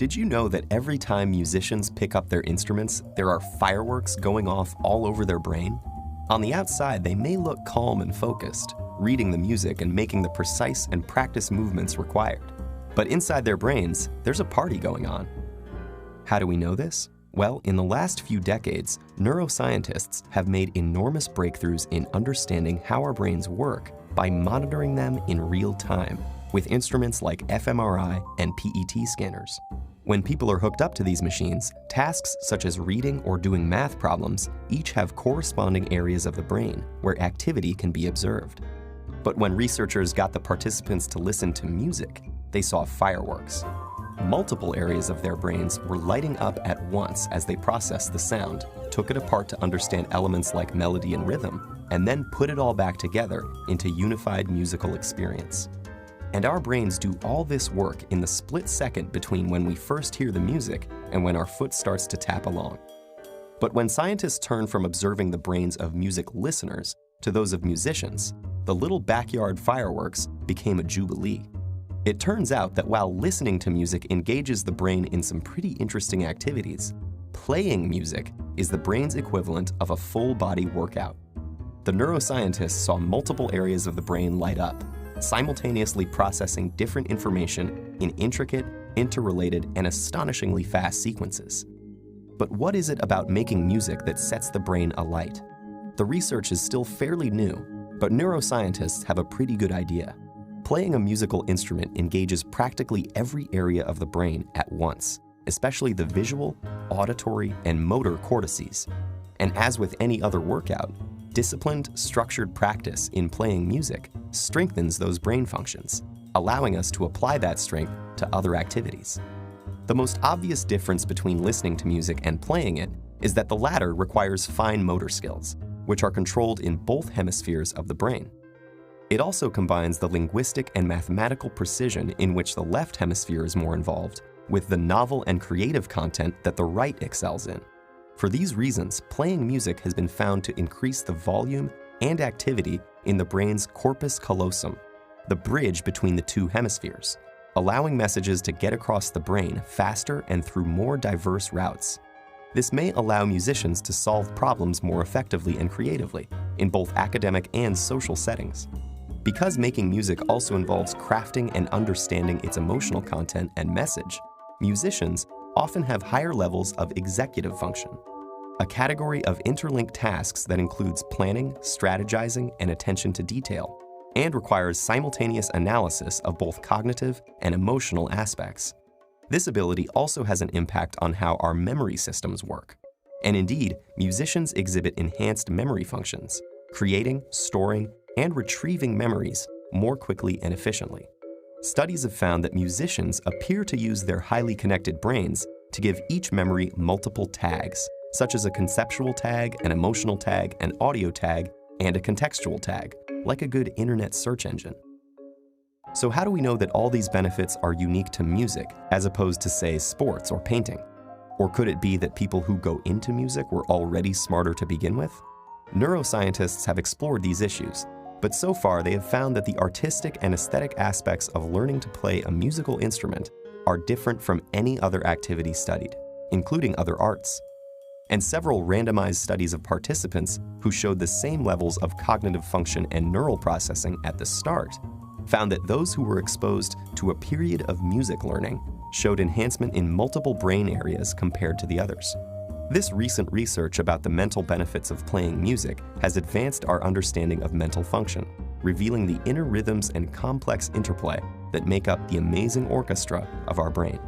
Did you know that every time musicians pick up their instruments, there are fireworks going off all over their brain? On the outside, they may look calm and focused, reading the music and making the precise and practiced movements required. But inside their brains, there's a party going on. How do we know this? Well, in the last few decades, neuroscientists have made enormous breakthroughs in understanding how our brains work by monitoring them in real time with instruments like fMRI and PET scanners. When people are hooked up to these machines, tasks such as reading or doing math problems each have corresponding areas of the brain where activity can be observed. But when researchers got the participants to listen to music, they saw fireworks. Multiple areas of their brains were lighting up at once as they processed the sound, took it apart to understand elements like melody and rhythm, and then put it all back together into unified musical experience. And our brains do all this work in the split second between when we first hear the music and when our foot starts to tap along. But when scientists turn from observing the brains of music listeners to those of musicians, the little backyard fireworks became a jubilee. It turns out that while listening to music engages the brain in some pretty interesting activities, playing music is the brain's equivalent of a full-body workout. The neuroscientists saw multiple areas of the brain light up, simultaneously processing different information in intricate, interrelated, and astonishingly fast sequences. But what is it about making music that sets the brain alight? The research is still fairly new, but neuroscientists have a pretty good idea. Playing a musical instrument engages practically every area of the brain at once, especially the visual, auditory, and motor cortices. And as with any other workout, disciplined, structured practice in playing music strengthens those brain functions, allowing us to apply that strength to other activities. The most obvious difference between listening to music and playing it is that the latter requires fine motor skills, which are controlled in both hemispheres of the brain. It also combines the linguistic and mathematical precision in which the left hemisphere is more involved with the novel and creative content that the right excels in. For these reasons, playing music has been found to increase the volume and activity in the brain's corpus callosum, the bridge between the two hemispheres, allowing messages to get across the brain faster and through more diverse routes. This may allow musicians to solve problems more effectively and creatively in both academic and social settings. Because making music also involves crafting and understanding its emotional content and message, musicians often have higher levels of executive function, a category of interlinked tasks that includes planning, strategizing, and attention to detail, and requires simultaneous analysis of both cognitive and emotional aspects. This ability also has an impact on how our memory systems work. And indeed, musicians exhibit enhanced memory functions, creating, storing, and retrieving memories more quickly and efficiently. Studies have found that musicians appear to use their highly connected brains to give each memory multiple tags, such as a conceptual tag, an emotional tag, an audio tag, and a contextual tag, like a good internet search engine. So how do we know that all these benefits are unique to music, as opposed to, say, sports or painting? Or could it be that people who go into music were already smarter to begin with? Neuroscientists have explored these issues, but so far they have found that the artistic and aesthetic aspects of learning to play a musical instrument are different from any other activity studied, including other arts. And several randomized studies of participants who showed the same levels of cognitive function and neural processing at the start found that those who were exposed to a period of music learning showed enhancement in multiple brain areas compared to the others. This recent research about the mental benefits of playing music has advanced our understanding of mental function, revealing the inner rhythms and complex interplay that make up the amazing orchestra of our brain.